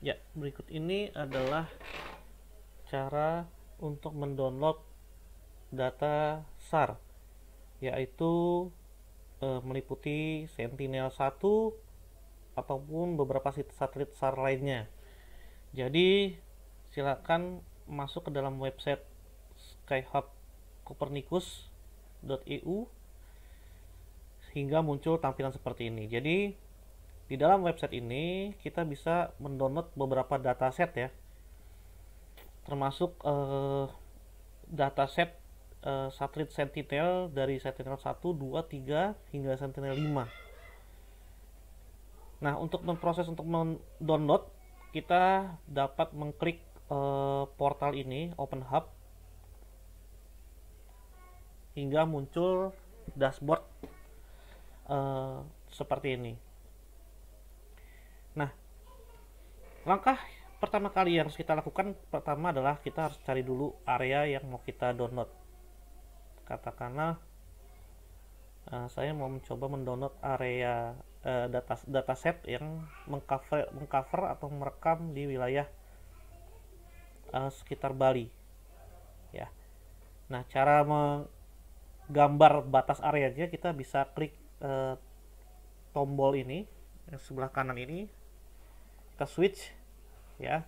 Ya, berikut ini adalah cara untuk mendownload data SAR, yaitu meliputi Sentinel-1 ataupun beberapa satelit SAR lainnya. Jadi, silakan masuk ke dalam website skyhubcopernicus.eu hingga muncul tampilan seperti ini. Jadi, di dalam website ini kita bisa mendownload beberapa dataset ya, termasuk dataset satelit Sentinel dari Sentinel 1, 2, 3 hingga Sentinel 5. Nah, untuk memproses untuk mendownload, kita dapat mengklik portal ini, Open Hub, hingga muncul dashboard seperti ini. Nah, langkah pertama kali yang harus kita lakukan pertama adalah kita harus cari dulu area yang mau kita download. Katakanlah saya mau mencoba mendownload area dataset yang mengcover atau merekam di wilayah sekitar Bali ya. Nah, cara menggambar batas areanya kita bisa klik tombol ini yang sebelah kanan ini, kita switch ya.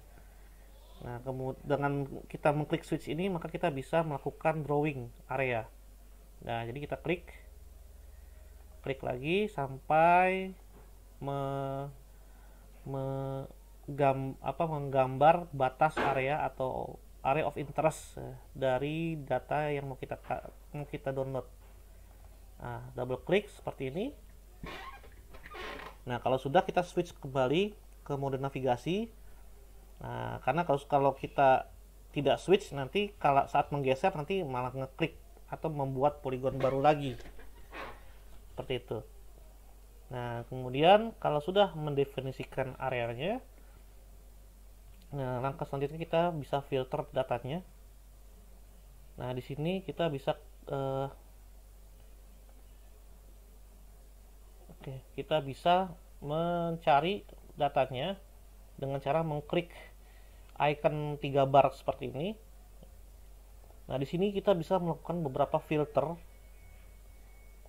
Nah, kemudian dengan kita mengklik switch ini maka kita bisa melakukan drawing area. Nah, jadi kita klik lagi sampai menggambar batas area atau area of interest dari data yang mau kita download. Nah, double klik seperti ini. Nah, kalau sudah, kita switch kembali ke mode navigasi. Nah, karena kalau kita tidak switch, nanti kalau saat menggeser nanti malah ngeklik atau membuat poligon baru lagi. Seperti itu. Nah, kemudian kalau sudah mendefinisikan areanya, nah, langkah selanjutnya kita bisa filter datanya. Nah, di sini kita bisa kita bisa mencari datanya dengan cara mengklik icon 3 bar seperti ini. Nah, di sini kita bisa melakukan beberapa filter.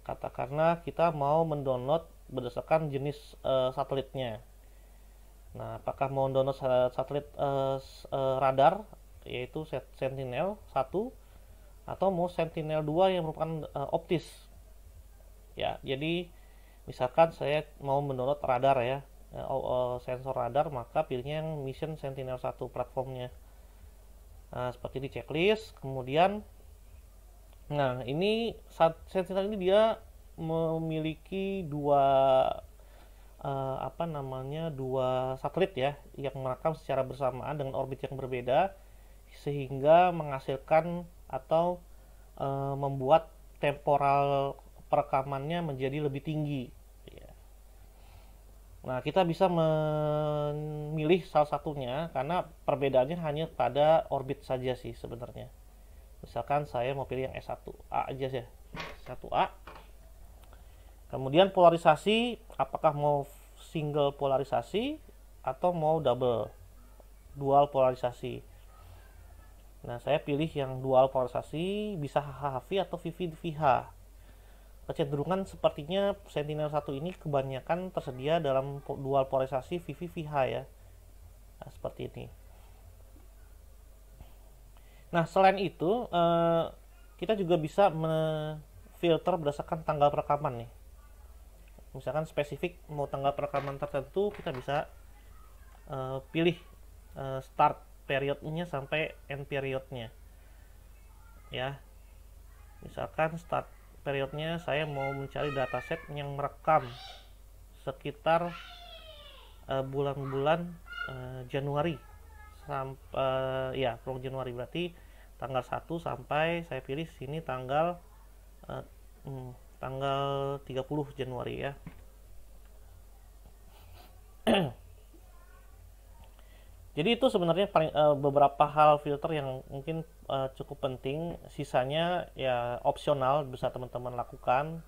Katakanlah kita mau mendownload berdasarkan jenis satelitnya. Nah, apakah mau download satelit radar yaitu Sentinel 1 atau mau Sentinel 2 yang merupakan optis. Ya, jadi misalkan saya mau mendownload radar ya, sensor radar, maka pilihnya yang Mission Sentinel 1 platformnya. Nah, seperti di checklist. Kemudian, nah, ini Sentinel ini dia memiliki dua satelit ya, yang merekam secara bersamaan dengan orbit yang berbeda, sehingga menghasilkan atau membuat temporal perekamannya menjadi lebih tinggi. Nah, kita bisa memilih salah satunya karena perbedaannya hanya pada orbit saja sih sebenarnya. Misalkan saya mau pilih yang S1A aja ya, 1A. Kemudian polarisasi, apakah mau single polarisasi atau mau dual polarisasi. Nah, saya pilih yang dual polarisasi, bisa HHV atau VV-VH. Kecenderungan sepertinya Sentinel 1 ini kebanyakan tersedia dalam dual polarisasi VV-VH ya. Nah, seperti ini. Nah, selain itu kita juga bisa filter berdasarkan tanggal perekaman nih. Misalkan spesifik mau tanggal perekaman tertentu, kita bisa pilih start periodnya sampai end periodnya ya. Misalkan start periodnya saya mau mencari dataset yang merekam sekitar bulan-bulan Januari sampai bulan Januari, berarti tanggal 1 sampai saya pilih sini tanggal 30 Januari ya. Jadi itu sebenarnya beberapa hal filter yang mungkin cukup penting. Sisanya ya opsional, bisa teman-teman lakukan.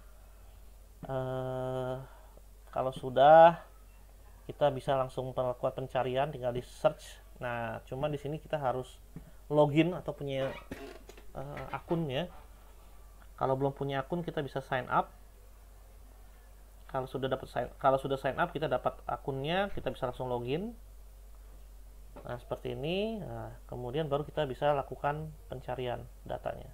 Kalau sudah, kita bisa langsung melakukan pencarian, tinggal di search. Nah, cuma di sini kita harus login atau punya akun ya. Kalau belum punya akun kita bisa sign up. Kalau sudah sign up kita dapat akunnya, kita bisa langsung login. Nah, seperti ini. Nah, kemudian baru kita bisa lakukan pencarian datanya.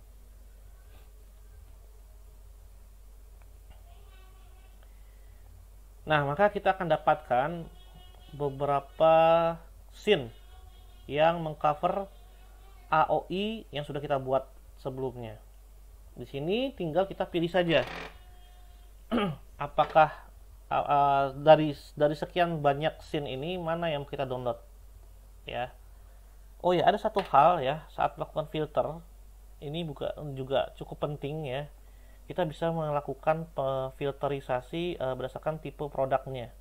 Nah, maka kita akan dapatkan beberapa scene yang mengcover AOI yang sudah kita buat sebelumnya. Di sini tinggal kita pilih saja apakah dari sekian banyak scene ini mana yang kita download ya. Oh ya, ada satu hal ya, saat melakukan filter ini juga cukup penting ya. Kita bisa melakukan filterisasi berdasarkan tipe produknya.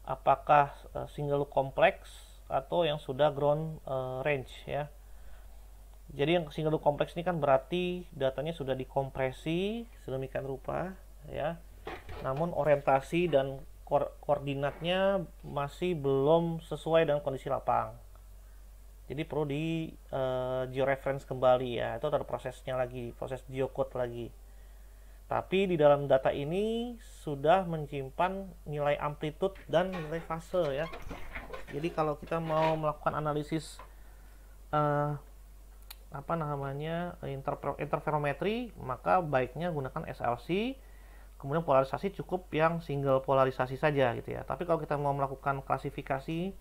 Apakah single kompleks atau yang sudah ground range ya. Jadi yang single kompleks ini kan berarti datanya sudah dikompresi sedemikian rupa ya. Namun orientasi dan koordinatnya masih belum sesuai dengan kondisi lapang. Jadi perlu di georeference kembali ya. Itu ada prosesnya lagi, proses geocode lagi. Tapi di dalam data ini sudah menyimpan nilai amplitude dan nilai fase ya. Jadi kalau kita mau melakukan analisis interferometri, maka baiknya gunakan SLC. Kemudian polarisasi cukup yang single polarisasi saja gitu ya. Tapi kalau kita mau melakukan klasifikasi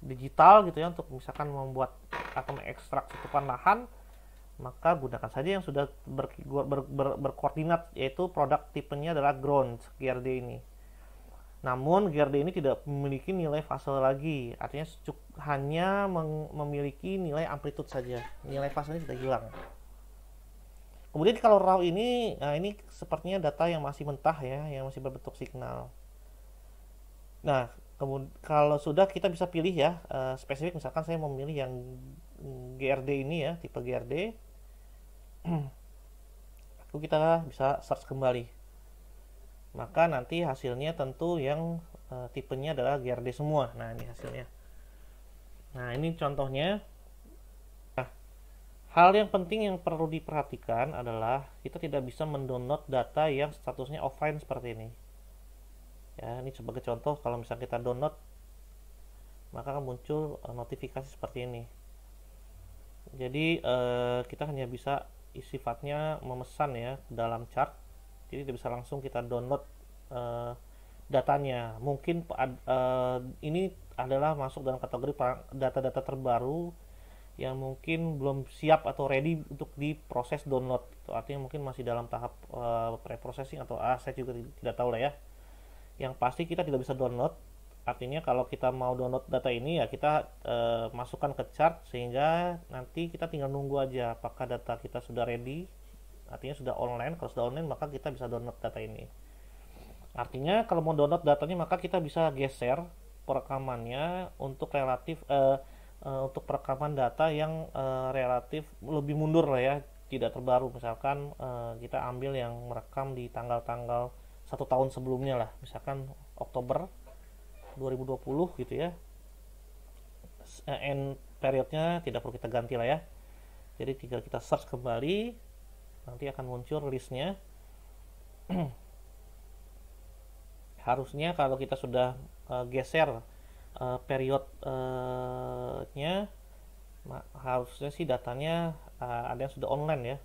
digital gitu ya, untuk misalkan membuat atau mengekstrak tutupan lahan, maka gunakan saja yang sudah berkoordinat, yaitu produk tipenya adalah ground GRD ini. Namun GRD ini tidak memiliki nilai fase lagi, artinya hanya memiliki nilai amplitude saja, nilai fasenya sudah hilang. Kemudian kalau raw ini, nah ini sepertinya data yang masih mentah ya, yang masih berbentuk signal. Nah, kalau sudah kita bisa pilih ya, spesifik, misalkan saya memilih yang GRD ini ya, tipe GRD. Lalu kita bisa search kembali. Maka nanti hasilnya tentu yang tipenya adalah GRD semua. Nah, ini hasilnya. Nah, ini contohnya. Nah, hal yang penting yang perlu diperhatikan adalah kita tidak bisa mendownload data yang statusnya offline seperti ini. Ya, ini sebagai contoh, kalau misalnya kita download, maka akan muncul notifikasi seperti ini. Jadi kita hanya bisa sifatnya memesan ya dalam chart, jadi tidak bisa langsung kita download datanya. Mungkin ini adalah masuk dalam kategori data-data terbaru yang mungkin belum siap atau ready untuk diproses download. Itu artinya mungkin masih dalam tahap pre-processing atau saya juga tidak tahu lah ya. Yang pasti kita tidak bisa download. Artinya kalau kita mau download data ini ya kita masukkan ke chart, sehingga nanti kita tinggal nunggu aja apakah data kita sudah ready, artinya sudah online. Kalau sudah online maka kita bisa download data ini. Artinya kalau mau download datanya maka kita bisa geser perekamannya untuk untuk perekaman data yang relatif lebih mundur lah ya, tidak terbaru. Misalkan kita ambil yang merekam di tanggal-tanggal 1 tahun sebelumnya lah, misalkan Oktober 2020 gitu ya. End periodnya tidak perlu kita ganti lah ya. Jadi tinggal kita search kembali, nanti akan muncul listnya. Harusnya kalau kita sudah geser periodnya, harusnya sih datanya ada yang sudah online ya.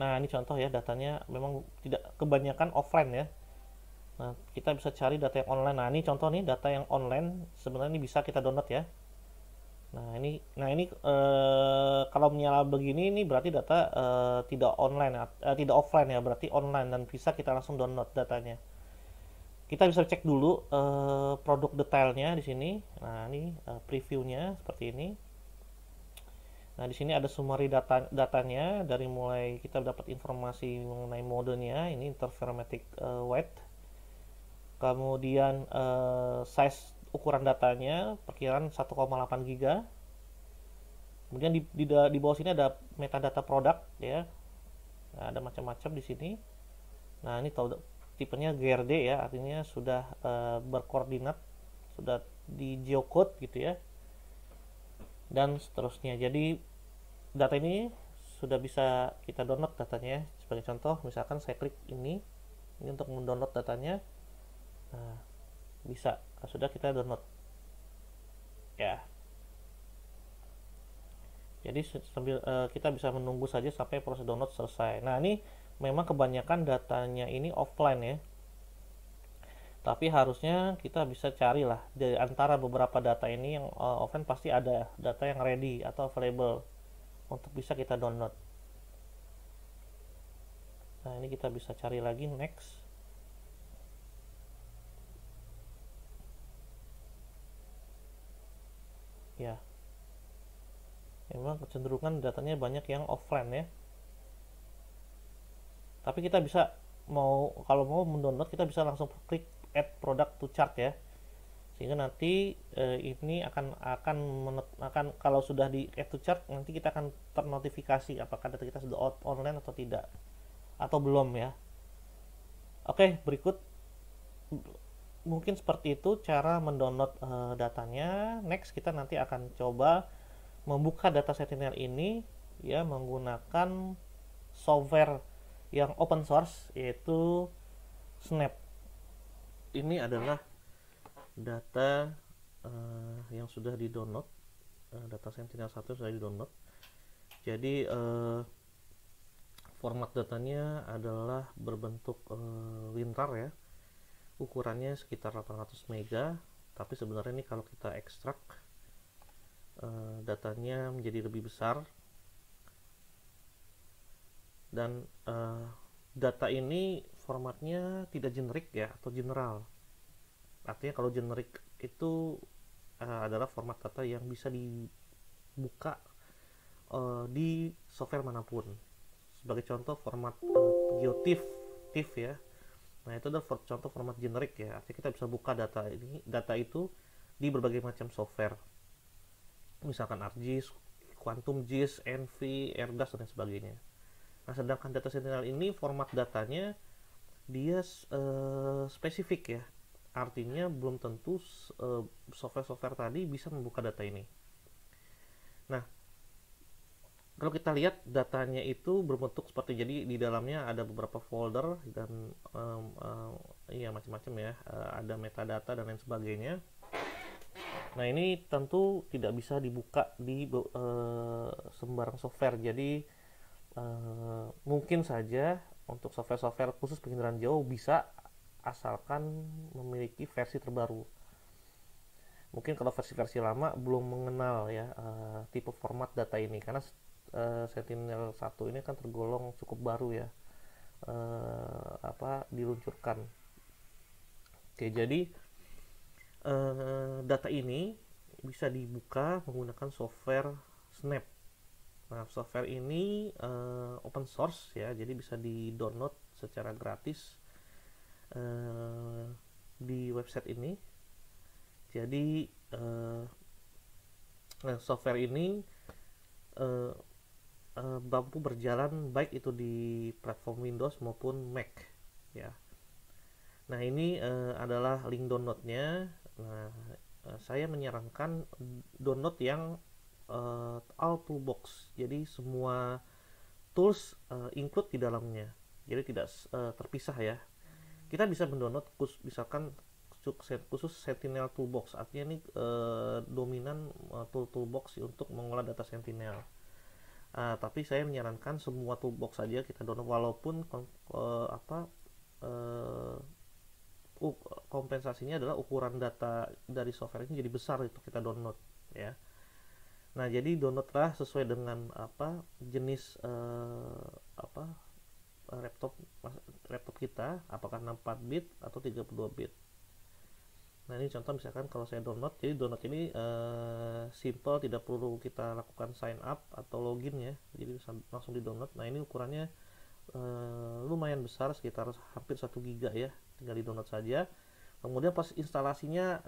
Nah, ini contoh ya, datanya memang tidak, kebanyakan offline ya. Nah, kita bisa cari data yang online. Nah, ini contoh nih data yang online, sebenarnya ini bisa kita download ya. Nah, ini kalau menyala begini ini berarti data tidak online, tidak offline ya, berarti online dan bisa kita langsung download datanya. Kita bisa cek dulu produk detailnya di sini. Nah, ini previewnya seperti ini. Nah, di sini ada summary datanya, dari mulai kita dapat informasi mengenai modenya, ini interferometric weight. Kemudian size ukuran datanya perkiraan 1,8 GB. Kemudian di bawah sini ada metadata produk ya. Nah, ada macam-macam di sini. Nah, ini tipenya GRD ya, artinya sudah berkoordinat, sudah di geocode gitu ya, dan seterusnya. Jadi data ini sudah bisa kita download datanya. Sebagai contoh, misalkan saya klik ini untuk mendownload datanya. Nah, bisa, sudah kita download ya. Jadi sambil kita bisa menunggu saja sampai proses download selesai. Nah, ini memang kebanyakan datanya ini offline ya, tapi harusnya kita bisa carilah dari antara beberapa data ini yang offline, pasti ada data yang ready atau available untuk bisa kita download. Nah, ini kita bisa cari lagi next. Ya, memang kecenderungan datanya banyak yang offline ya. Tapi kita bisa kalau mau mendownload, kita bisa langsung klik add product to chart ya. Sehingga nanti ini akan kalau sudah di add to chart, nanti kita akan ternotifikasi apakah data kita sudah online atau tidak, atau belum ya. Oke, berikut mungkin seperti itu cara mendownload datanya. Next, kita nanti akan coba membuka data Sentinel ini ya menggunakan software yang open source, yaitu Snap. Ini adalah data yang sudah di-download, data Sentinel 1 sudah di-download. Jadi format datanya adalah berbentuk WinRAR ya. Ukurannya sekitar 800 mega, tapi sebenarnya ini kalau kita ekstrak datanya menjadi lebih besar. Dan data ini formatnya tidak generik ya, atau general. Artinya kalau generik itu adalah format data yang bisa dibuka di software manapun. Sebagai contoh format GeoTIFF, TIFF ya. Nah, itu adalah contoh format generik ya. Artinya kita bisa buka data itu di berbagai macam software. Misalkan ArcGIS, QuantumGIS, ENVI, AirDAS dan sebagainya. Nah, sedangkan data Sentinel ini format datanya dia spesifik ya. Artinya belum tentu software-software tadi bisa membuka data ini. Nah, kalau kita lihat datanya itu berbentuk seperti, jadi di dalamnya ada beberapa folder dan ya macam-macam ya, ada metadata dan lain sebagainya. Nah, ini tentu tidak bisa dibuka di sembarang software. Jadi mungkin saja untuk software-software khusus penginderaan jauh bisa, asalkan memiliki versi terbaru. Mungkin kalau versi-versi lama belum mengenal ya tipe format data ini, karena Sentinel 1 ini kan tergolong cukup baru ya, diluncurkan. Oke, jadi data ini bisa dibuka menggunakan software Snap. Nah, software ini open source ya, jadi bisa di-download secara gratis di website ini. Jadi software ini mampu berjalan baik itu di platform Windows maupun Mac ya. Nah, ini adalah link downloadnya. Nah, saya menyarankan download yang all toolbox, jadi semua tools include di dalamnya, jadi tidak terpisah ya. Kita bisa mendownload misalkan khusus Sentinel Toolbox, artinya ini dominan toolbox untuk mengolah data Sentinel. Tapi saya menyarankan semua toolbox saja kita download, walaupun kompensasinya adalah ukuran data dari software ini jadi besar itu kita download ya. Nah, jadi downloadlah sesuai dengan jenis laptop kita, apakah 64 bit atau 32 bit. Nah, ini contoh misalkan kalau saya download, jadi download ini simple, tidak perlu kita lakukan sign up atau login ya, jadi langsung di download. Nah, ini ukurannya lumayan besar, sekitar hampir 1 giga ya, tinggal di download saja. Kemudian pas instalasinya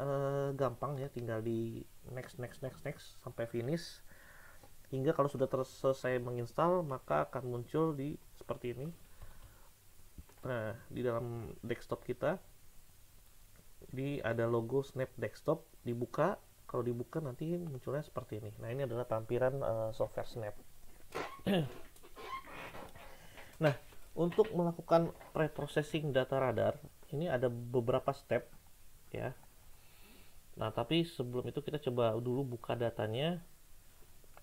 gampang ya, tinggal di next sampai finish, hingga kalau sudah selesai menginstal maka akan muncul di seperti ini. Nah, di dalam desktop kita, jadi ada logo Snap Desktop, dibuka. Kalau dibuka nanti munculnya seperti ini. Nah, ini adalah tampilan software Snap. Nah, untuk melakukan pre-processing data radar, ini ada beberapa step ya. Nah, tapi sebelum itu kita coba dulu buka datanya.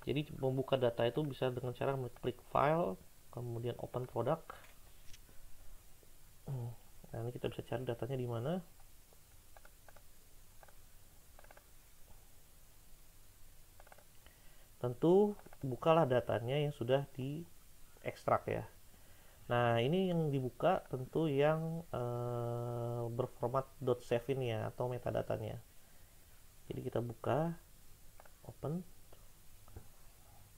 Jadi membuka data itu bisa dengan cara mengklik file, kemudian open product. Nah, ini kita bisa cari datanya di mana. Tentu bukalah datanya yang sudah diekstrak ya. Nah, ini yang dibuka tentu yang berformat .save ini ya, atau metadatanya. Jadi kita buka, open.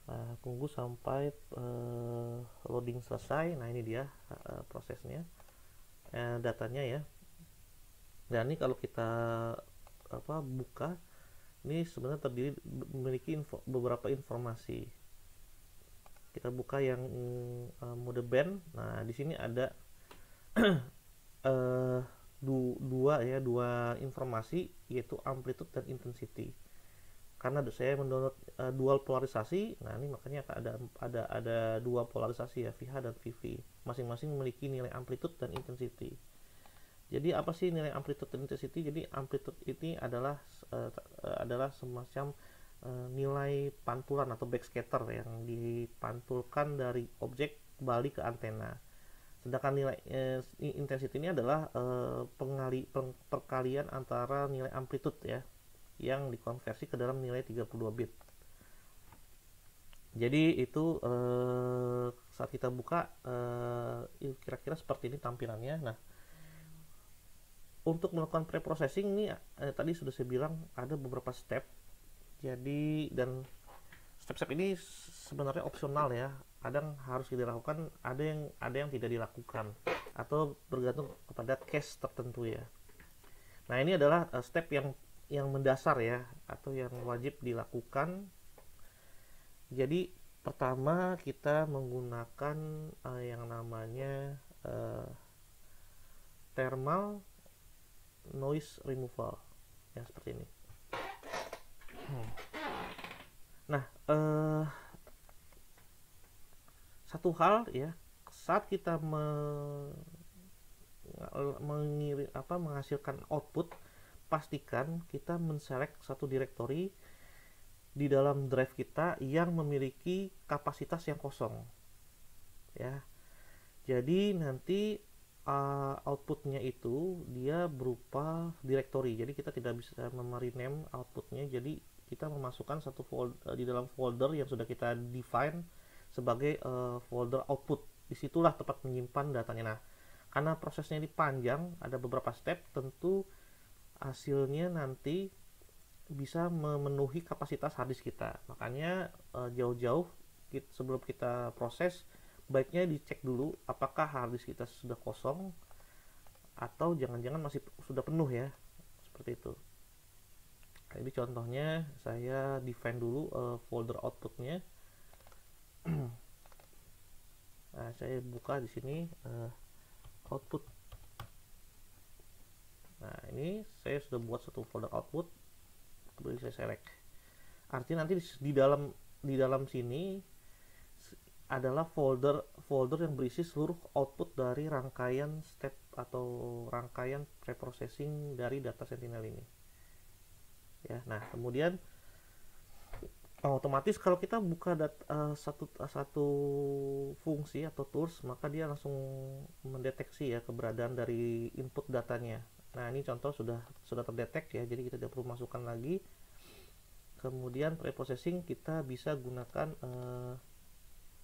Nah, tunggu sampai loading selesai. Nah, ini dia prosesnya, datanya ya. Dan ini kalau kita buka, ini sebenarnya terdiri memiliki beberapa informasi. Kita buka yang mode band. Nah, di sini ada dua informasi, yaitu amplitude dan intensity. Karena saya mendownload dual polarisasi, nah ini makanya ada dua polarisasi ya, VH dan VV. Masing-masing memiliki nilai amplitude dan intensity. Jadi apa sih nilai amplitude dan intensity? Jadi amplitude ini adalah semacam nilai pantulan atau backscatter yang dipantulkan dari objek kembali ke antena. Sedangkan nilai intensity ini adalah perkalian antara nilai amplitude ya, yang dikonversi ke dalam nilai 32 bit. Jadi itu saat kita buka kira-kira seperti ini tampilannya. Nah, untuk melakukan pre-processing ini tadi sudah saya bilang ada beberapa step. Jadi, dan step-step ini sebenarnya opsional ya. Kadang harus dilakukan, ada yang tidak dilakukan, atau bergantung kepada case tertentu ya. Nah, ini adalah step yang mendasar ya, atau yang wajib dilakukan. Jadi pertama kita menggunakan yang namanya thermal noise removal ya, seperti ini. Nah, satu hal ya, saat kita menghasilkan output, pastikan kita menselect satu directory di dalam drive kita yang memiliki kapasitas yang kosong ya. Jadi nanti outputnya itu dia berupa directory, jadi kita tidak bisa merename outputnya. Jadi kita memasukkan satu folder di dalam folder yang sudah kita define sebagai folder output. Disitulah tempat menyimpan datanya. Nah, karena prosesnya ini panjang, ada beberapa step, tentu hasilnya nanti bisa memenuhi kapasitas harddisk kita. Makanya jauh-jauh sebelum kita proses, baiknya dicek dulu apakah harddisk kita sudah kosong atau jangan-jangan masih sudah penuh ya, seperti itu. Jadi contohnya saya define dulu folder outputnya. Nah, saya buka di sini output. Nah, ini saya sudah buat satu folder output, kemudian saya select. Artinya nanti di dalam sini adalah folder yang berisi seluruh output dari rangkaian step atau rangkaian preprocessing dari data Sentinel ini. Ya, nah kemudian otomatis kalau kita buka satu fungsi atau tools, maka dia langsung mendeteksi ya keberadaan dari input datanya. Nah, ini contoh sudah terdetek ya, jadi kita tidak perlu masukkan lagi. Kemudian preprocessing kita bisa gunakan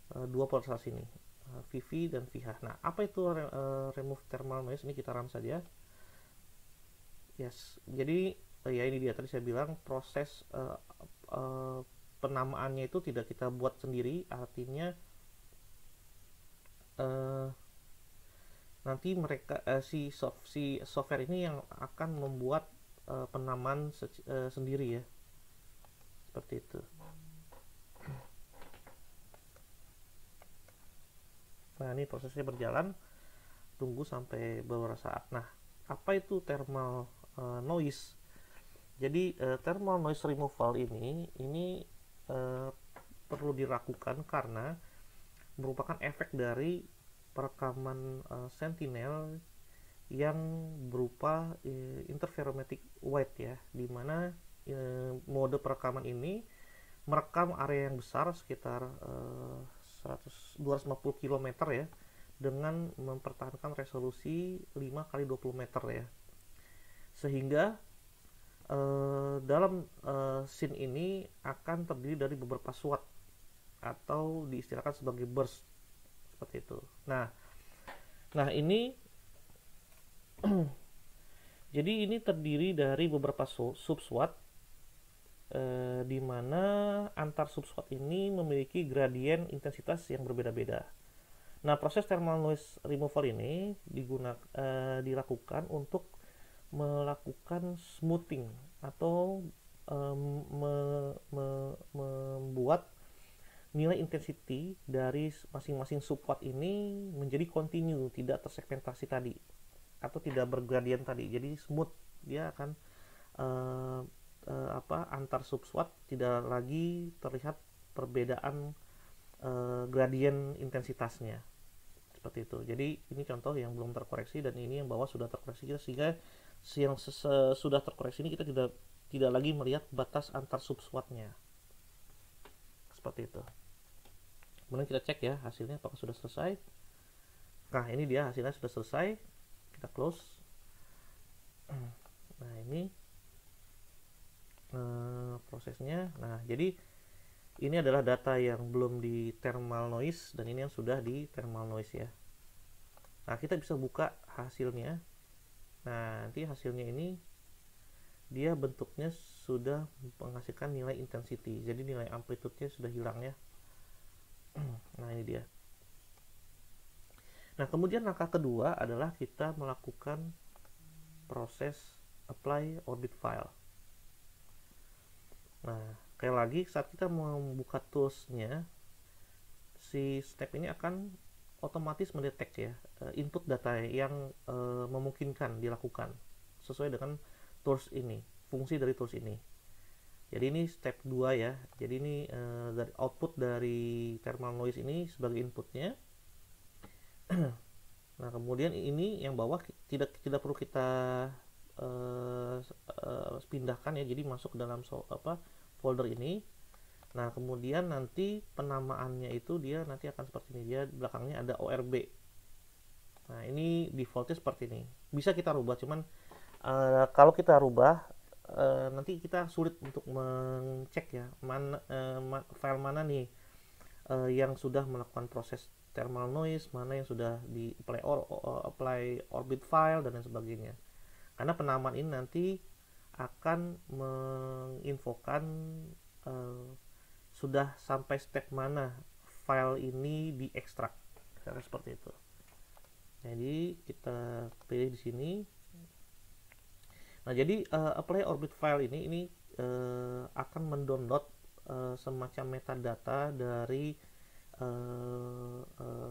dua polarisasi ini, VV dan VH. Nah, apa itu remove thermal noise? Ini kita run saja. Yes, jadi ya ini dia tadi saya bilang proses penamaannya itu tidak kita buat sendiri. Artinya nanti mereka si software ini yang akan membuat penamaan sendiri ya, seperti itu. Nah, ini prosesnya berjalan. tunggu sampai beberapa saat. Nah, apa itu thermal noise? Jadi thermal noise removal ini perlu dilakukan karena merupakan efek dari perekaman Sentinel yang berupa interferometric wave ya, di mana mode perekaman ini merekam area yang besar sekitar 250 km ya, dengan mempertahankan resolusi 5 kali 20 meter ya, sehingga dalam scene ini akan terdiri dari beberapa SWAT atau diistilahkan sebagai burst seperti itu. Nah ini jadi ini terdiri dari beberapa sub SWAT, di mana antar sub SWAT ini memiliki gradien intensitas yang berbeda-beda. Nah, proses thermal noise removal ini dilakukan untuk melakukan smoothing atau membuat nilai intensity dari masing-masing subwatt ini menjadi continue, tidak tersegmentasi tadi atau tidak bergradien tadi. Jadi smooth, dia akan antar subswat tidak lagi terlihat perbedaan gradien intensitasnya seperti itu. Jadi ini contoh yang belum terkoreksi, dan ini yang bawah sudah terkoreksi, sehingga yang sudah terkoreksi ini kita tidak lagi melihat batas antar subswatnya seperti itu. Kemudian kita cek ya hasilnya apakah sudah selesai. Nah, ini dia hasilnya sudah selesai. Kita close. Nah, ini prosesnya. Nah, jadi ini adalah data yang belum di thermal noise, dan ini yang sudah di thermal noise ya. Nah, kita bisa buka hasilnya. Nah, nanti hasilnya ini dia bentuknya sudah menghasilkan nilai intensity, jadi nilai amplitude-nya sudah hilang ya. Nah, ini dia. Nah, kemudian langkah kedua adalah kita melakukan proses apply orbit file. Nah, sekali lagi saat kita membuka toolsnya, si step ini akan otomatis mendetek ya input data yang memungkinkan dilakukan sesuai dengan tools ini, fungsi dari tools ini. Jadi ini step 2 ya. Jadi ini dari output dari thermal noise ini sebagai inputnya. Nah, kemudian ini yang bawah tidak perlu kita pindahkan ya, jadi masuk ke dalam folder ini. Nah, kemudian nanti penamaannya itu dia nanti akan seperti ini, dia belakangnya ada ORB. Nah, ini defaultnya seperti ini, bisa kita rubah, cuman kalau kita rubah nanti kita sulit untuk mengecek ya file mana nih yang sudah melakukan proses thermal noise, mana yang sudah di apply orbit file dan lain sebagainya. Karena penamaan ini nanti akan menginfokan sudah sampai step mana file ini diekstrak, seperti itu. Jadi kita pilih di sini. Nah, jadi apply orbit file ini akan mendownload semacam metadata dari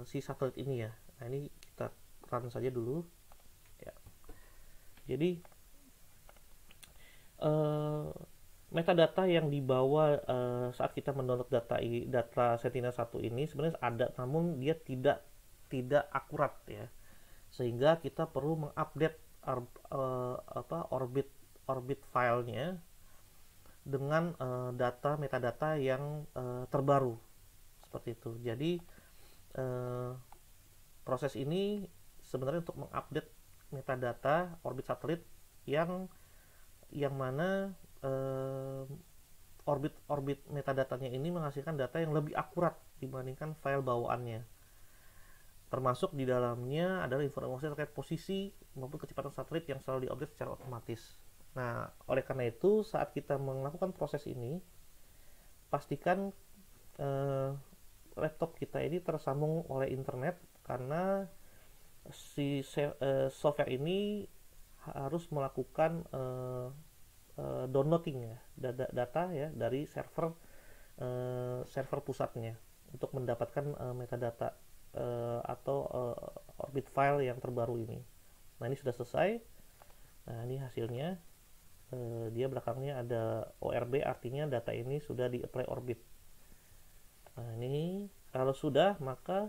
si satelit ini ya. Nah, ini kita run saja dulu ya. Jadi metadata yang dibawa saat kita mendownload data Sentinel-1 ini sebenarnya ada, namun dia tidak akurat ya, sehingga kita perlu mengupdate orbit filenya dengan metadata yang terbaru seperti itu. Jadi proses ini sebenarnya untuk mengupdate metadata orbit satelit yang mana orbit metadatanya ini menghasilkan data yang lebih akurat dibandingkan file bawaannya. Termasuk di dalamnya adalah informasi terkait posisi maupun kecepatan satelit yang selalu diupdate secara otomatis. Nah, oleh karena itu saat kita melakukan proses ini, pastikan laptop kita ini tersambung oleh internet, karena si software ini harus melakukan downloading ya data ya dari server pusatnya untuk mendapatkan metadata orbit file yang terbaru ini. Nah, ini sudah selesai. Nah, ini hasilnya. Dia belakangnya ada ORB, artinya data ini sudah di apply orbit. Nah, ini kalau sudah, maka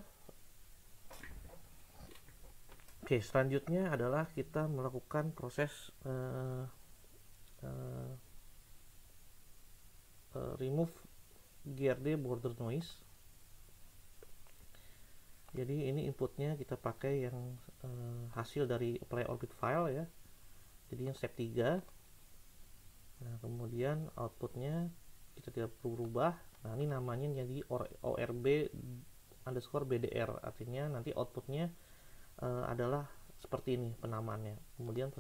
oke, selanjutnya adalah kita melakukan proses remove GRD border noise. Jadi ini inputnya kita pakai yang hasil dari apply orbit file ya. Jadi yang step 3. Nah, kemudian outputnya kita tidak perlu rubah. Nah, ini namanya jadi ORB underscore BDR, artinya nanti outputnya adalah seperti ini penamaannya. Kemudian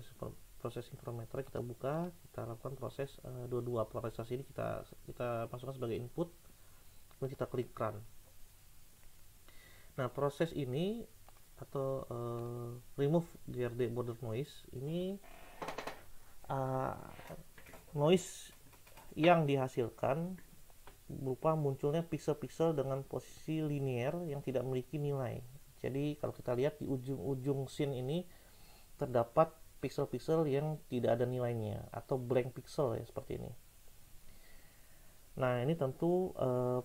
proses informator kita buka, kita lakukan proses dua polarisasi ini kita masukkan sebagai input, kemudian kita klik run. Nah, proses ini atau remove GRD border noise ini noise yang dihasilkan berupa munculnya pixel-pixel dengan posisi linear yang tidak memiliki nilai. Jadi kalau kita lihat di ujung-ujung scene ini terdapat pixel-pixel yang tidak ada nilainya atau blank pixel ya, seperti ini. Nah, ini tentu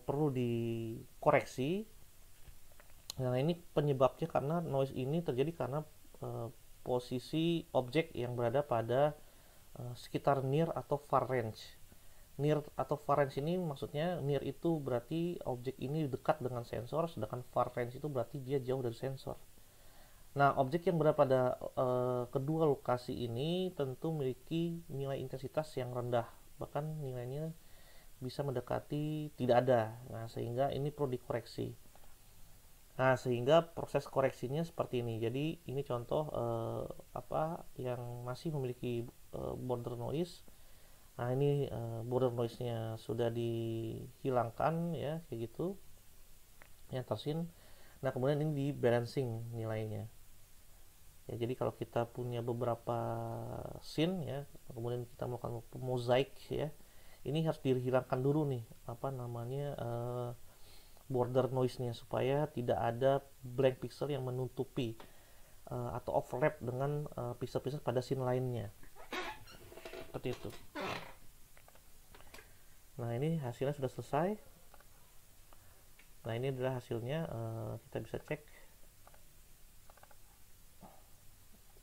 perlu dikoreksi. Nah, ini penyebabnya karena noise ini terjadi karena posisi objek yang berada pada sekitar near atau far range. Near atau far range ini maksudnya near itu berarti objek ini dekat dengan sensor, sedangkan far range itu berarti dia jauh dari sensor. Nah, objek yang berada pada kedua lokasi ini tentu memiliki nilai intensitas yang rendah, bahkan nilainya bisa mendekati tidak ada. Nah, sehingga ini perlu dikoreksi. Nah, sehingga proses koreksinya seperti ini. Jadi ini contoh yang masih memiliki border noise. Nah, ini border noise-nya sudah dihilangkan ya, kayak gitu. Ya, tersin. Nah, kemudian ini di balancing nilainya. Ya, jadi kalau kita punya beberapa scene ya, kemudian kita melakukan mozaik ya. Ini harus dihilangkan dulu nih, border noise-nya supaya tidak ada blank pixel yang menutupi atau overlap dengan pixel-pixel pada scene lainnya. Seperti itu. Nah, ini hasilnya sudah selesai. Nah, ini adalah hasilnya. Kita bisa cek.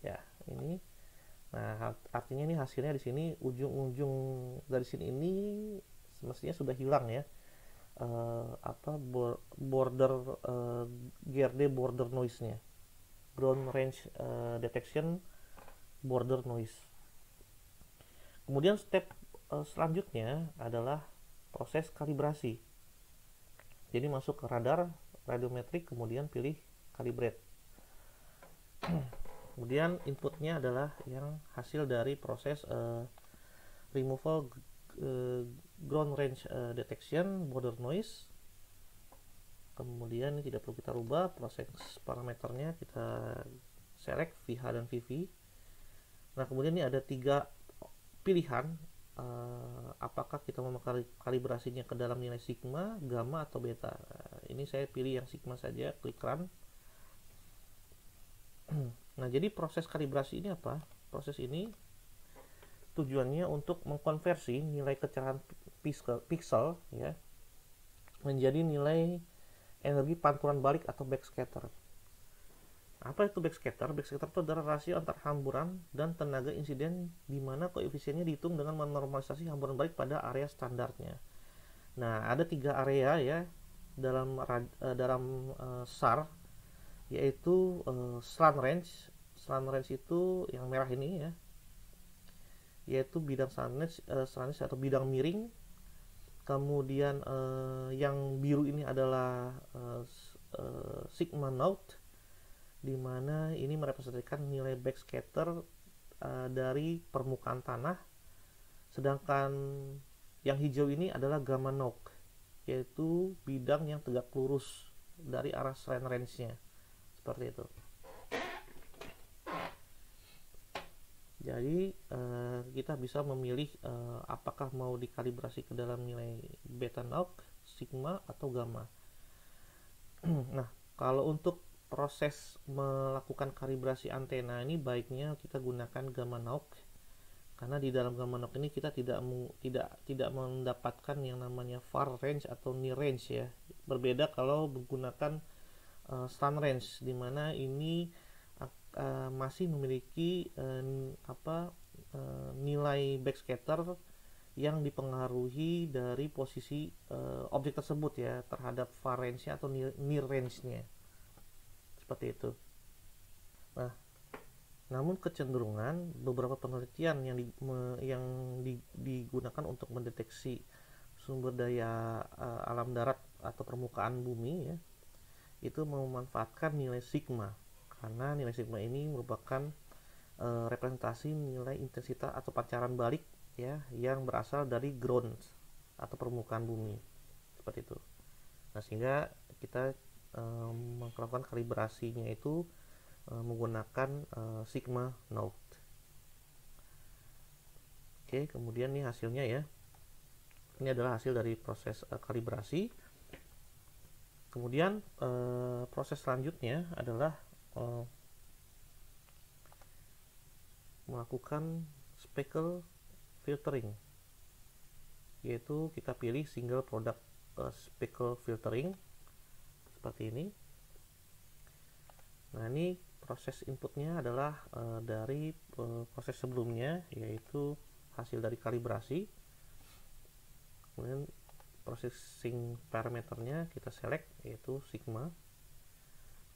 Ya, ini. Nah, artinya ini hasilnya di sini ujung-ujung dari sini ini semestinya sudah hilang ya. GRD border noise-nya, ground range detection border noise. Kemudian step selanjutnya adalah proses kalibrasi. Jadi masuk ke radar, radiometrik, kemudian pilih calibrate. Kemudian inputnya adalah yang hasil dari proses removal ground range detection border noise. Kemudian ini tidak perlu kita rubah, proses parameternya kita select VH dan VV. Nah, kemudian ini ada 3 pilihan, apakah kita mau kalibrasinya ke dalam nilai sigma, gamma, atau beta. Ini saya pilih yang sigma saja, klik run. Nah, jadi proses kalibrasi ini apa? Proses ini tujuannya untuk mengkonversi nilai kecerahan pixel ya menjadi nilai energi pantulan balik atau backscatter. Apa itu backscatter? Backscatter itu adalah rasio antar hamburan dan tenaga insiden di mana koefisiennya dihitung dengan menormalisasi hamburan balik pada area standarnya. Nah, ada 3 area ya dalam SAR, yaitu slant range. Slant range itu yang merah ini ya, yaitu bidang slant range atau bidang miring. Kemudian yang biru ini adalah sigma naught, di mana ini merepresentasikan nilai backscatter dari permukaan tanah. Sedangkan yang hijau ini adalah gamma naught, yaitu bidang yang tegak lurus dari arah slant range-nya. Seperti itu. Jadi kita bisa memilih apakah mau dikalibrasi ke dalam nilai beta naught, sigma, atau gamma. Nah, Kalau untuk proses melakukan kalibrasi antena ini baiknya kita gunakan gamma Nauk, karena di dalam gamma Nauk ini kita tidak mendapatkan yang namanya far range atau near range ya. Berbeda kalau menggunakan slant range, dimana ini masih memiliki nilai backscatter yang dipengaruhi dari posisi objek tersebut ya terhadap far range-nya atau near range-nya, seperti itu. Nah, namun kecenderungan beberapa penelitian yang digunakan untuk mendeteksi sumber daya alam darat atau permukaan bumi ya, itu memanfaatkan nilai sigma, karena nilai sigma ini merupakan representasi nilai intensitas atau pancaran balik ya yang berasal dari ground atau permukaan bumi, seperti itu. Nah, sehingga kita melakukan kalibrasinya itu menggunakan sigma Nauk. Oke, kemudian nih hasilnya ya. Ini adalah hasil dari proses kalibrasi. Kemudian proses selanjutnya adalah melakukan speckle filtering, yaitu kita pilih single product speckle filtering seperti ini. Nah, ini proses inputnya adalah dari proses sebelumnya, yaitu hasil dari kalibrasi. Kemudian processing parameternya kita select, yaitu sigma.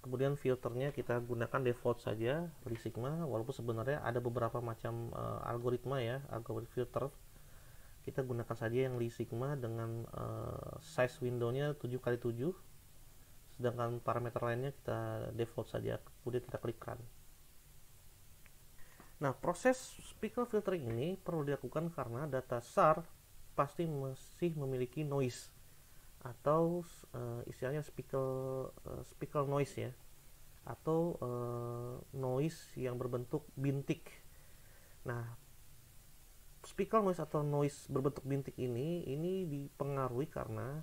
Kemudian filternya kita gunakan default saja Lee Sigma, walaupun sebenarnya ada beberapa macam algoritma ya, algoritma filter. Kita gunakan saja yang Lee Sigma dengan size windownya 7x7, sedangkan parameter lainnya kita default saja, kemudian kita klik run. Nah, proses speckle filtering ini perlu dilakukan karena data SAR pasti masih memiliki noise atau istilahnya speckle noise ya, atau noise yang berbentuk bintik. Nah, speckle noise atau noise berbentuk bintik ini dipengaruhi karena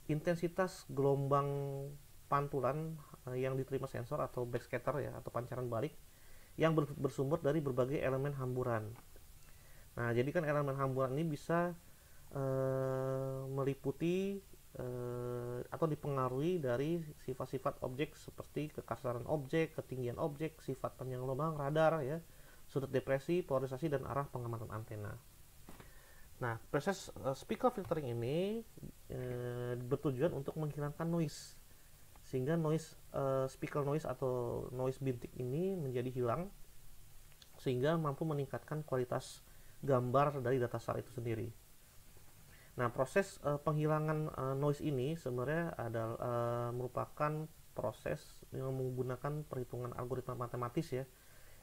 intensitas gelombang pantulan yang diterima sensor atau backscatter ya, atau pancaran balik yang bersumber dari berbagai elemen hamburan. Nah, jadi kan elemen hamburan ini bisa meliputi atau dipengaruhi dari sifat-sifat objek seperti kekasaran objek, ketinggian objek, sifat panjang gelombang radar ya, sudut depresi, polarisasi, dan arah pengamatan antena. Nah, proses speckle filtering ini bertujuan untuk menghilangkan noise, sehingga speckle noise atau noise bintik ini menjadi hilang, sehingga mampu meningkatkan kualitas gambar dari data SAR itu sendiri. Nah, proses penghilangan noise ini sebenarnya adalah merupakan proses yang menggunakan perhitungan algoritma matematis ya,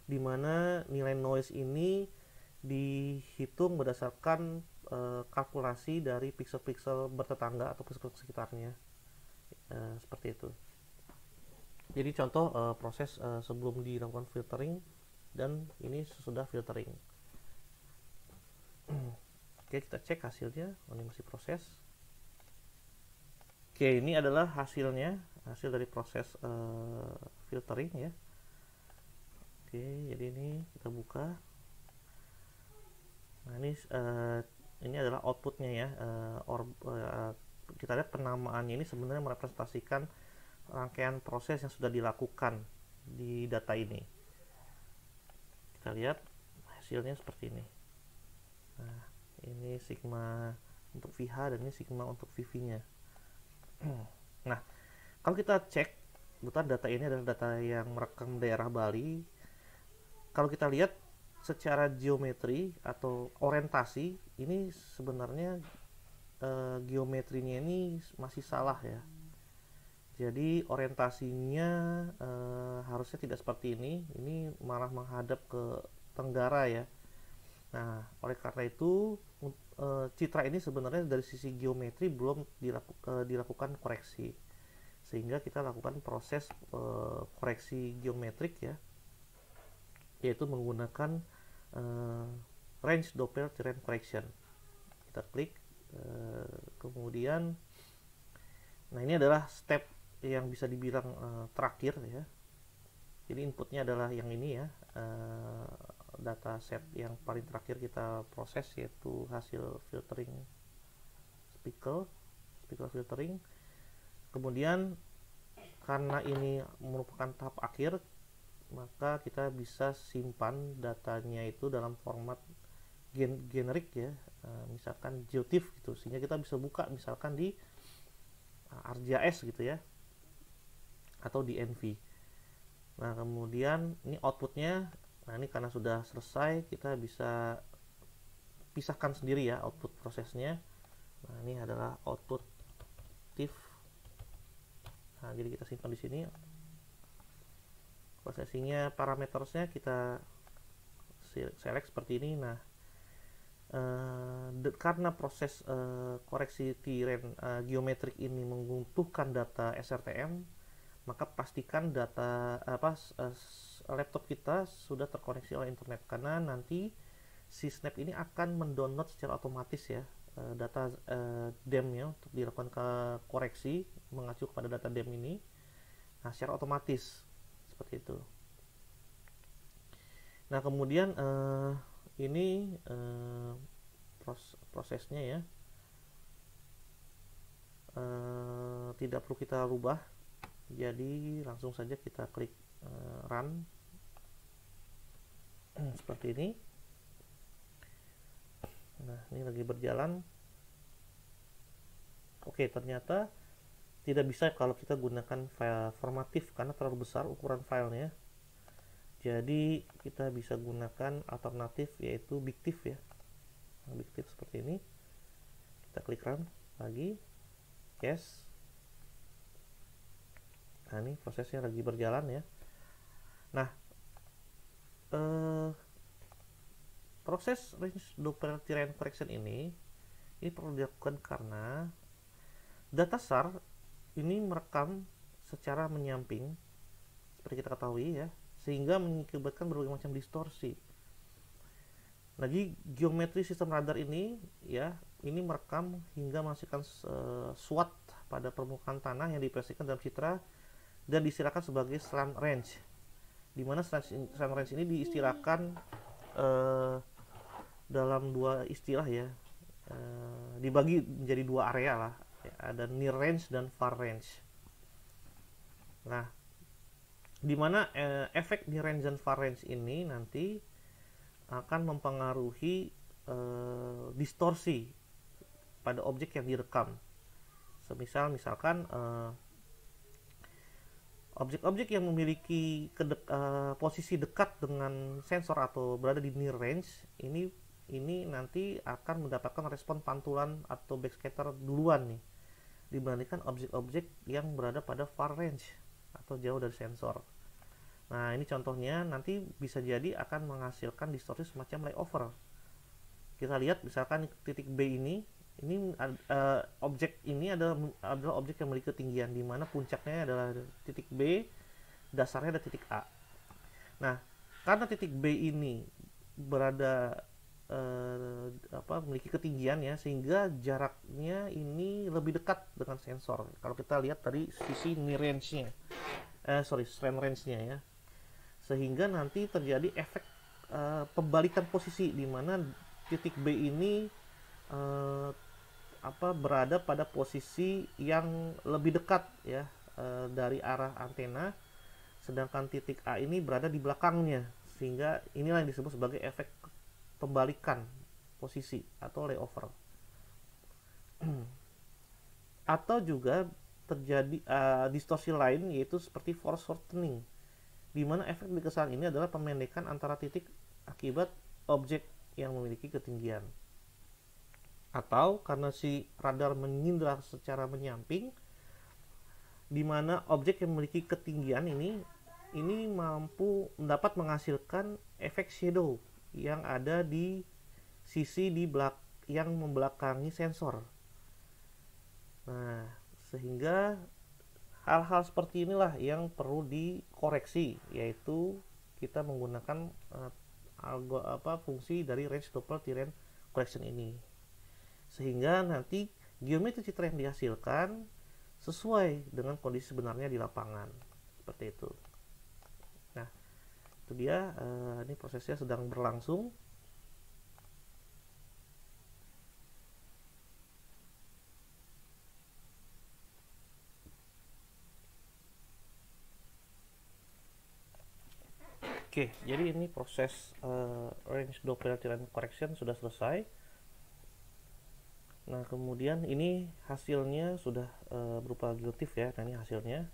di mana nilai noise ini dihitung berdasarkan kalkulasi dari piksel-piksel bertetangga atau piksel sekitarnya, seperti itu. Jadi contoh proses sebelum dilakukan filtering dan ini sesudah filtering. Oke, kita cek hasilnya. Ini masih proses. Oke, ini adalah hasilnya, hasil dari proses filtering ya. Oke, jadi ini kita buka. Nah, ini adalah outputnya ya. Kita lihat penamaannya ini sebenarnya merepresentasikan rangkaian proses yang sudah dilakukan di data ini. Kita lihat hasilnya seperti ini. Nah, ini sigma untuk VH dan ini sigma untuk VV-nya. Nah, kalau kita cek, kebetulan data ini adalah data yang merekam daerah Bali. Kalau kita lihat secara geometri atau orientasi, ini sebenarnya geometrinya ini masih salah ya. Jadi orientasinya harusnya tidak seperti ini. Ini malah menghadap ke tenggara ya. Nah, oleh karena itu citra ini sebenarnya dari sisi geometri belum dilakukan koreksi, sehingga kita lakukan proses koreksi geometrik ya, yaitu menggunakan range Doppler terrain correction. Kita klik kemudian, nah ini adalah step yang bisa dibilang terakhir ya. Jadi inputnya adalah yang ini ya, data set yang paling terakhir kita proses, yaitu hasil filtering speckle filtering. Kemudian karena ini merupakan tahap akhir, maka kita bisa simpan datanya itu dalam format generik ya, misalkan GeoTIFF gitu, sehingga kita bisa buka misalkan di ArcGIS gitu ya, atau di Envy. Nah kemudian ini outputnya. Nah ini karena sudah selesai, kita bisa pisahkan sendiri ya output prosesnya. Nah ini adalah output TIFF. Nah jadi kita simpan di sini. Prosesinya, parametersnya kita select seperti ini. Nah karena proses koreksi tiren geometrik ini membutuhkan data SRTM, maka pastikan data laptop kita sudah terkoneksi oleh internet, karena nanti si Snap ini akan mendownload secara otomatis ya data DEM-nya untuk dilakukan koreksi mengacu kepada data DEM ini. Nah secara otomatis seperti itu. Nah kemudian ini prosesnya ya, tidak perlu kita rubah, jadi langsung saja kita klik run seperti ini. Nah ini lagi berjalan. Oke, ternyata tidak bisa kalau kita gunakan file formatif karena terlalu besar ukuran filenya. Jadi kita bisa gunakan alternatif, yaitu BigTIFF ya. BigTIFF seperti ini. Kita klik run lagi, yes. Nah ini prosesnya lagi berjalan ya. Nah proses range Doppler terrain correction ini perlu dilakukan karena data SAR ini merekam secara menyamping seperti kita ketahui ya, sehingga mengakibatkan berbagai macam distorsi. Lagi geometri sistem radar ini ya, ini merekam hingga menghasilkan SWOT pada permukaan tanah yang dipresentasikan dalam citra dan diistilahkan sebagai slant range, di mana slant range ini diistilahkan dalam dua istilah ya, dibagi menjadi dua area lah ya, ada near range dan far range. Nah dimana efek near range dan far range ini nanti akan mempengaruhi distorsi pada objek yang direkam. Misalkan objek-objek yang memiliki posisi dekat dengan sensor atau berada di near range ini nanti akan mendapatkan respon pantulan atau backscatter duluan nih, dibandingkan objek-objek yang berada pada far range atau jauh dari sensor. Nah ini contohnya nanti bisa jadi akan menghasilkan distorsi semacam layover. Kita lihat misalkan titik B ini objek ini adalah objek yang memiliki ketinggian, di mana puncaknya adalah titik B, dasarnya ada titik A. Nah karena titik B ini berada memiliki ketinggian ya, sehingga jaraknya ini lebih dekat dengan sensor. Kalau kita lihat dari sisi near range-nya, slant range-nya ya, sehingga nanti terjadi efek pembalikan posisi, di mana titik B ini berada pada posisi yang lebih dekat ya dari arah antena, sedangkan titik A ini berada di belakangnya, sehingga inilah yang disebut sebagai efek pembalikan posisi atau layover. Atau juga terjadi distorsi lain, yaitu seperti foreshortening, di mana efek kesalahan ini adalah pemendekan antara titik akibat objek yang memiliki ketinggian. Atau karena si radar menyindra secara menyamping, di mana objek yang memiliki ketinggian ini mampu dapat menghasilkan efek shadow yang ada di sisi yang membelakangi sensor. Nah, sehingga hal-hal seperti inilah yang perlu dikoreksi, yaitu kita menggunakan fungsi dari range Doppler terrain correction ini, sehingga nanti geometri citra yang dihasilkan sesuai dengan kondisi sebenarnya di lapangan, seperti itu. Nah, itu dia, ini prosesnya sedang berlangsung. Oke, jadi ini proses range dopility line correction sudah selesai. Nah, kemudian ini hasilnya sudah berupa GILTIF ya. Nah, ini hasilnya.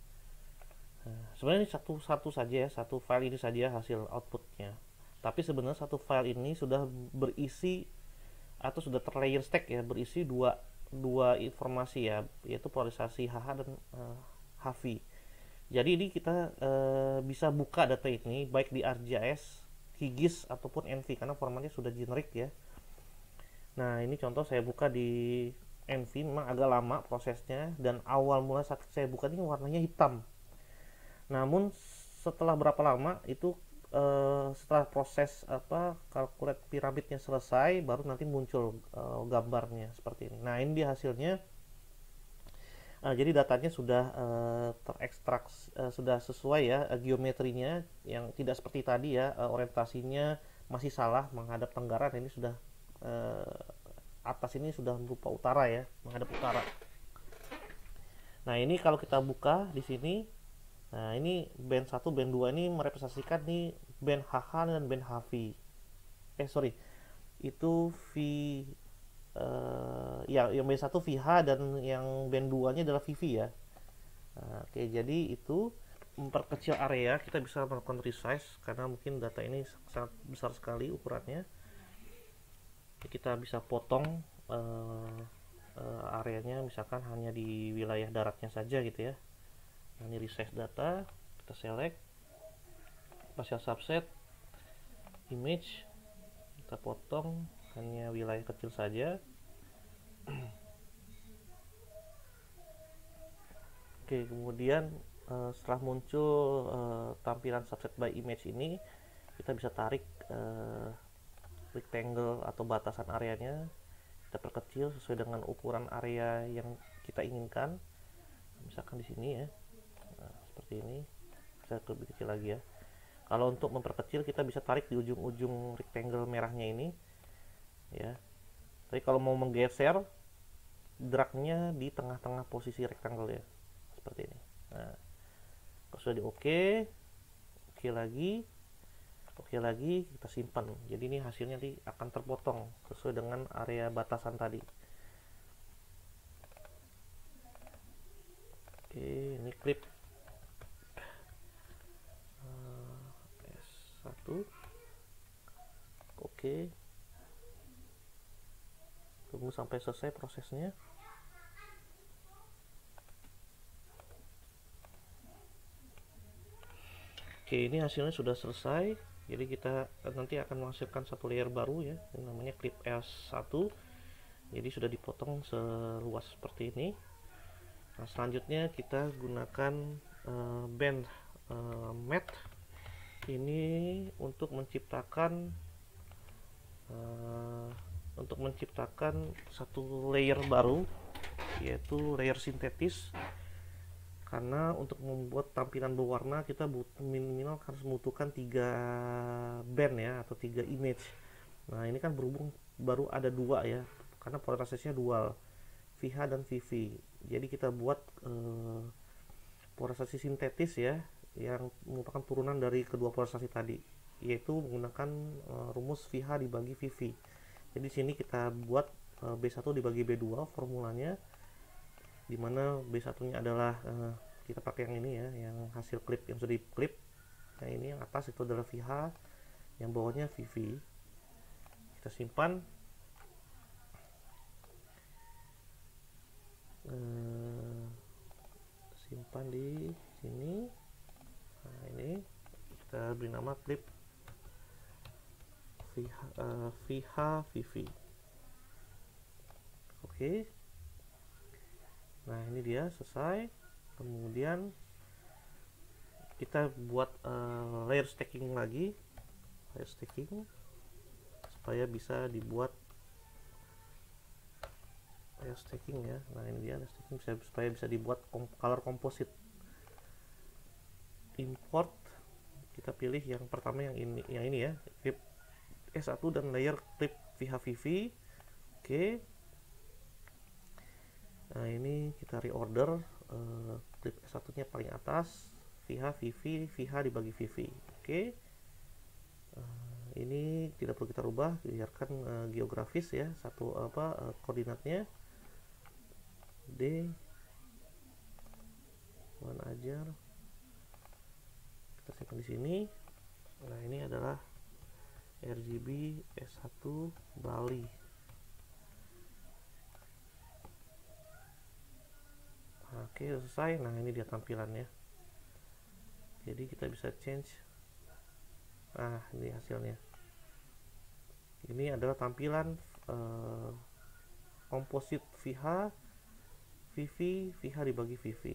Nah, sebenarnya ini satu saja ya, satu file ini saja hasil outputnya. Tapi sebenarnya satu file ini sudah berisi atau sudah terlayer stack ya, berisi dua informasi ya, yaitu polarisasi HH dan HV. Jadi ini kita bisa buka data ini baik di ArcGIS, QGIS ataupun ENVI karena formatnya sudah generik ya. Nah, ini contoh saya buka di ENVI, memang agak lama prosesnya dan awal mula saat saya buka ini warnanya hitam. Namun setelah berapa lama itu setelah proses calculate piramidnya selesai baru nanti muncul gambarnya seperti ini. Nah, ini dia hasilnya. Jadi datanya sudah terekstrak, sudah sesuai ya geometrinya, yang tidak seperti tadi ya orientasinya masih salah menghadap tenggara. Ini sudah atas ini sudah berupa utara ya, menghadap utara. Nah, ini kalau kita buka di sini, nah ini band 1, band 2 ini merepresentasikan nih band HH dan band HV. Itu V ya, yang band 1 VH dan yang band 2 nya adalah VV ya. Nah, oke, jadi itu memperkecil area, kita bisa melakukan resize karena mungkin data ini sangat besar sekali ukurannya. Kita bisa potong areanya misalkan hanya di wilayah daratnya saja gitu ya. Nah, ini resize data, kita select spatial subset, image, kita potong hanya wilayah kecil saja. Oke, kemudian setelah muncul tampilan subset by image ini, kita bisa tarik rectangle atau batasan areanya, kita perkecil sesuai dengan ukuran area yang kita inginkan. Misalkan di sini ya, nah, seperti ini, bisa lebih kecil lagi ya. Kalau untuk memperkecil kita bisa tarik di ujung-ujung rectangle merahnya ini ya. Tapi kalau mau menggeser, dragnya di tengah-tengah posisi rectangle ya, seperti ini. Nah, kalau sudah di oke lagi, kita simpan. Jadi ini hasilnya nanti akan terpotong sesuai dengan area batasan tadi. Oke, ini klip S1. Oke, tunggu sampai selesai prosesnya. Oke, ini hasilnya sudah selesai. Jadi kita nanti akan menghasilkan satu layer baru ya, ini namanya clip S1. Jadi sudah dipotong seluas seperti ini. Nah, selanjutnya kita gunakan band matte ini untuk menciptakan satu layer baru, yaitu layer sintetis. Karena untuk membuat tampilan berwarna kita minimal harus membutuhkan 3 band ya, atau 3 image. Nah, ini kan berhubung baru ada 2 ya, karena polarisasinya dual, VH dan VV. Jadi kita buat polarisasi sintetis ya, yang merupakan turunan dari kedua polarisasi tadi, yaitu menggunakan rumus VH dibagi VV. Jadi di sini kita buat B1 dibagi B2 formulanya, dimana B1-nya adalah kita pakai yang ini ya, yang hasil klip yang sudah diklip. Nah, ini yang atas itu adalah VH, yang bawahnya VV. Kita simpan. Simpan di sini. Nah, ini kita beri nama klip VH VV. Oke. Nah, ini dia selesai. Kemudian kita buat layer stacking lagi, supaya bisa dibuat layer stacking ya. Nah ini dia layer stacking, supaya bisa dibuat color composite. Import, kita pilih yang pertama, yang ini ya, clip S1 dan layer clip VHVV. Oke. Nah ini kita reorder, clip S1 nya paling atas, VHVV, VH dibagi VV. Oke. Ini tidak perlu kita rubah, biarkan geografis ya, satu koordinatnya D mana aja, kita simpan di sini. Nah ini adalah RGB S1 Bali. Oke, selesai. Nah ini dia tampilannya, jadi kita bisa change. Nah ini hasilnya, ini adalah tampilan komposit VH VV, VH dibagi VV.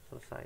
Selesai.